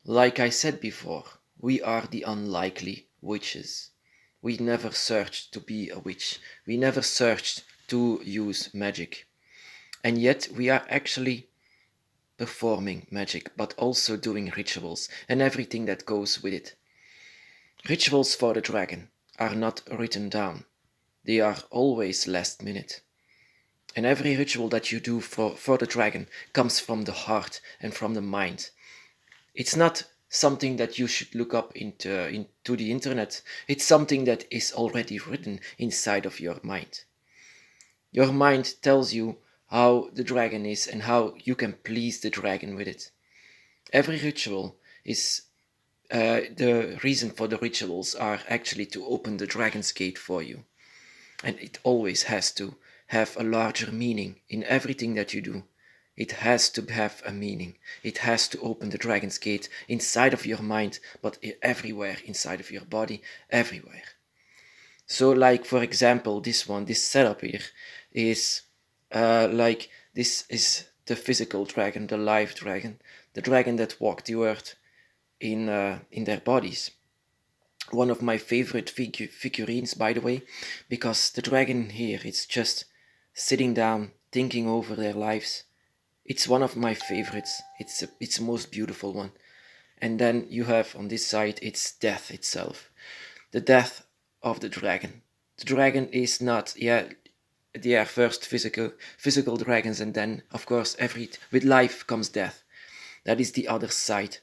Like I said before, we are the unlikely witches. We never searched to be a witch. We never searched to use magic. And yet we are actually performing magic, but also doing rituals and everything that goes with it. Rituals for the dragon are not written down. They are always last minute. And every ritual that you do for the dragon comes from the heart and from the mind. It's not something that you should look up into the internet. It's something that is already written inside of your mind. Your mind tells you how the dragon is and how you can please the dragon with it. Every ritual is the reason for the rituals are actually to open the dragon's gate for you. And it always has to have a larger meaning in everything that you do. It has to have a meaning. It has to open the dragon's gate inside of your mind, but everywhere inside of your body, everywhere. So, like for example, this setup here is like this is the physical dragon, the live dragon, the dragon that walked the earth in their bodies. One of my favorite figurines, by the way, because the dragon here is just sitting down, thinking over their lives. It's one of my favorites. It's the most beautiful one. And then you have on this side, it's death itself, the death of the dragon. The dragon is not, yeah, they are first physical dragons, and then of course every with life comes death. That is the other side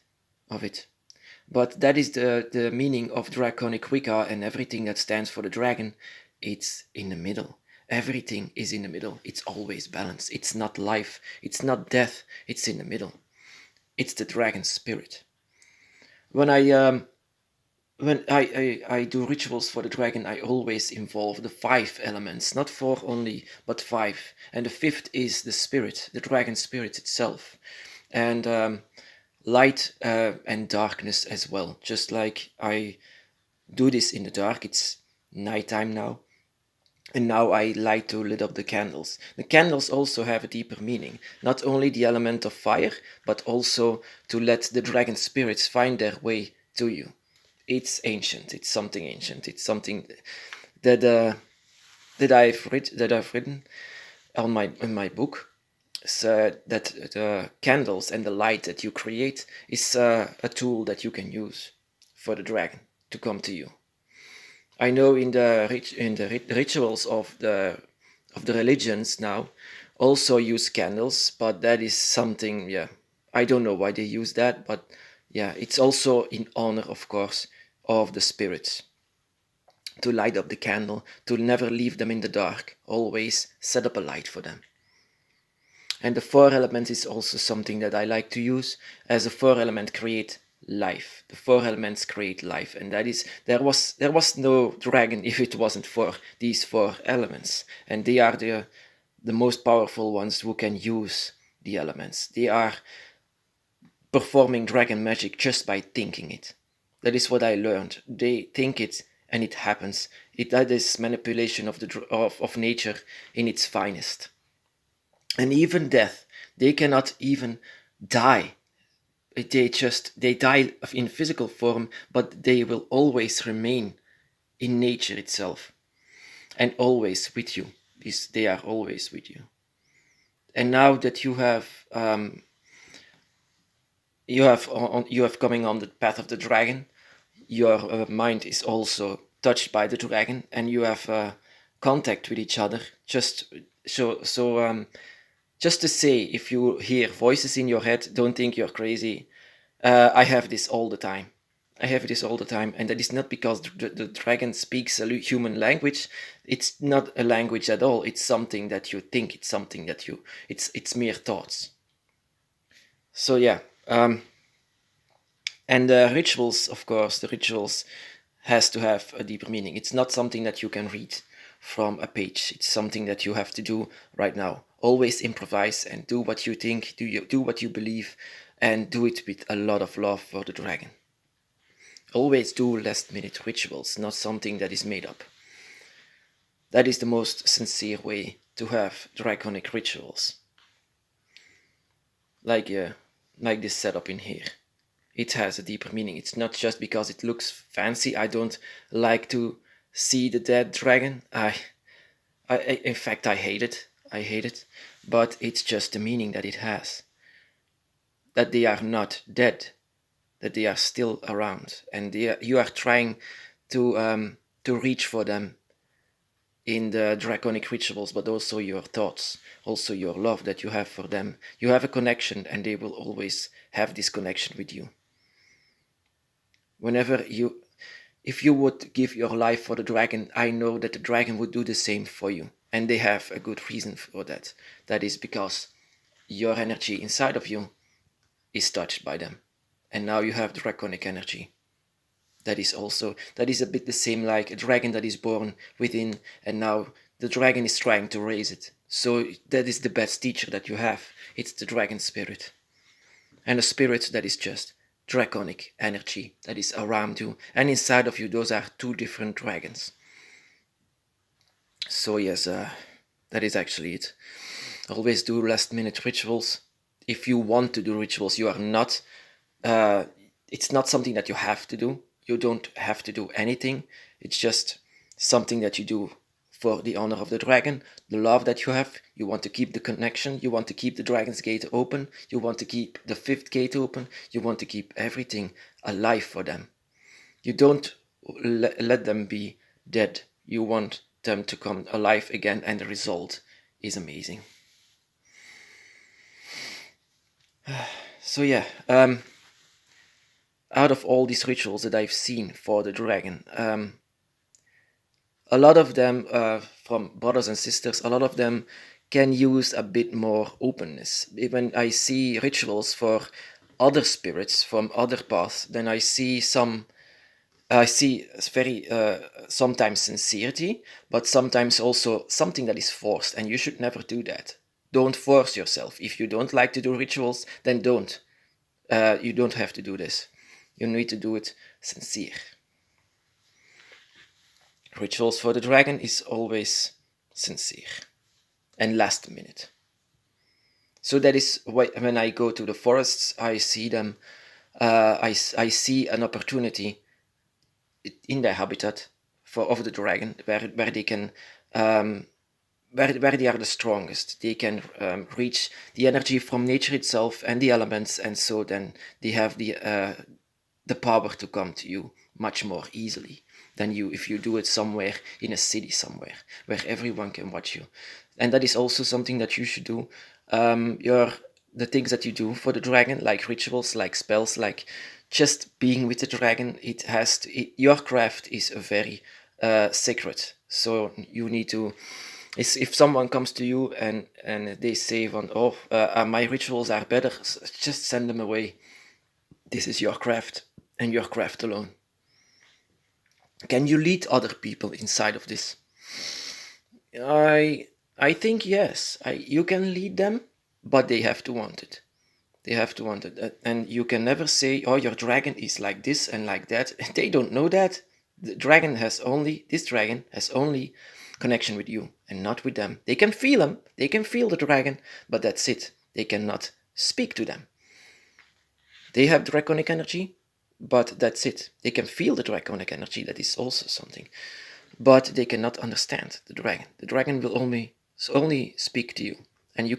of it. But that is the meaning of draconic wicca, and everything that stands for the dragon, it's in the middle. Everything is in the middle. It's always balanced. It's not life, it's not death, it's in the middle. It's the dragon spirit. When I do rituals for the dragon, I always involve the five elements, not four only, but five. And the fifth is the spirit, the dragon spirit itself. And light and darkness as well. Just like I do this in the dark, it's nighttime now. And now I like to lit up the candles. The candles also have a deeper meaning. Not only the element of fire, but also to let the dragon spirits find their way to you. It's ancient. It's something ancient. It's something that I've written on in my book. So that the candles and the light that you create is a tool that you can use for the dragon to come to you. I know in the rituals of the religions now also use candles, but that is something, yeah, I don't know why they use that, but yeah, it's also in honor, of course, of the spirits. To light up the candle, to never leave them in the dark, always set up a light for them. And the four element is also something that I like to use, as the four element create life. The four elements create life, and that is there was no dragon if it wasn't for these four elements, and they are the most powerful ones who can use the elements. They are performing dragon magic just by thinking it. That is what I learned. They think it and it happens. That is manipulation of of nature in its finest. And even death, they cannot even die. They die in physical form, but they will always remain in nature itself and always with you. They are always with you. And now that you have coming on the path of the dragon, your mind is also touched by the dragon, and you have contact with each other. Just to say, if you hear voices in your head, don't think you're crazy. I have this all the time. I have this all the time, and that is not because the dragon speaks a human language. It's not a language at all. It's something that you think. It's something that it's mere thoughts. So yeah, and the rituals, of course, the rituals has to have a deeper meaning. It's not something that you can read from a page. It's something that you have to do right now. Always improvise and do what you think, do what you believe, and do it with a lot of love for the dragon. Always do last minute rituals, not something that is made up. That is the most sincere way to have draconic rituals. Like this setup in here. it has a deeper meaning. It's not just because it looks fancy. I don't like to see the dead dragon. In fact, I hate it. I hate it. But it's just the meaning that it has. That they are not dead, that they are still around, and you are trying to reach for them in the draconic rituals, but also your thoughts, also your love that you have for them. You have a connection, and they will always have this connection with you. If you would give your life for the dragon, I know that the dragon would do the same for you, and they have a good reason for that. That is because your energy inside of you is touched by them, and now you have draconic energy. That is a bit the same like a dragon that is born within, and now the dragon is trying to raise it. So that is the best teacher that you have. It's the dragon spirit, and a spirit that is just draconic energy that is around you, and inside of you those are two different dragons. So yes, that is actually it. Always do last minute rituals. If you want to do rituals, you are not it's not something that you have to do. You don't have to do anything. It's just something that you do for the honor of the dragon, the love that you have. You want to keep the connection. You want to keep the dragon's gate open. You want to keep the fifth gate open. You want to keep everything alive for them. You don't let them be dead. You want them to come alive again, and the result is amazing. So yeah, out of all these rituals that I've seen for the dragon, a lot of them from brothers and sisters, a lot of them can use a bit more openness. When I see rituals for other spirits from other paths, then I see very sometimes sincerity, but sometimes also something that is forced, and you should never do that. Don't force yourself. If you don't like to do rituals, then don't. You don't have to do this. You need to do it sincere. Rituals for the dragon is always sincere and last minute. So that is why when I go to the forests, I see them. I see an opportunity in their habitat of the dragon, where they can where they are the strongest. They can reach the energy from nature itself and the elements, and so then they have the power to come to you much more easily than you if you do it somewhere in a city somewhere where everyone can watch you. And that is also something that you should do. The things that you do for the dragon, like rituals, like spells, like just being with the dragon, your craft is very sacred. So you need to. If someone comes to you and they say, my rituals are better, just send them away. This is your craft, and your craft alone. Can you lead other people inside of this? I think yes. You can lead them, but they have to want it. They have to want it. And you can never say, oh, your dragon is like this and like that. They don't know that. This dragon has only connection with you and not with them. They can feel him. They can feel the dragon, but that's it. They cannot speak to them. They have draconic energy, but that's it. They can feel the draconic energy. That is also something. But they cannot understand the dragon. The dragon will only speak to you, and you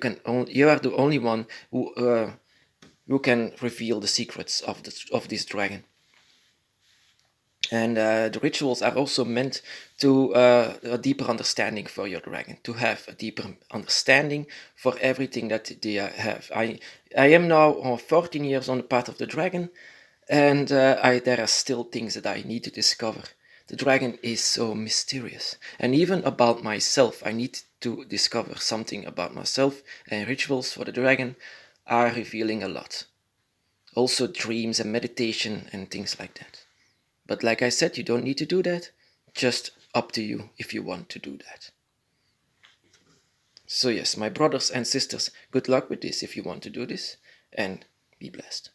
are the only one who can reveal the secrets of this dragon. And the rituals are also meant to a deeper understanding for your dragon, to have a deeper understanding for everything that they have. I am now 14 years on the path of the dragon, and there are still things that I need to discover. The dragon is so mysterious, and even about myself, I need to discover something about myself, and rituals for the dragon are revealing a lot. Also dreams and meditation and things like that. But like I said, you don't need to do that. Just up to you if you want to do that. So yes, my brothers and sisters, good luck with this if you want to do this, and be blessed.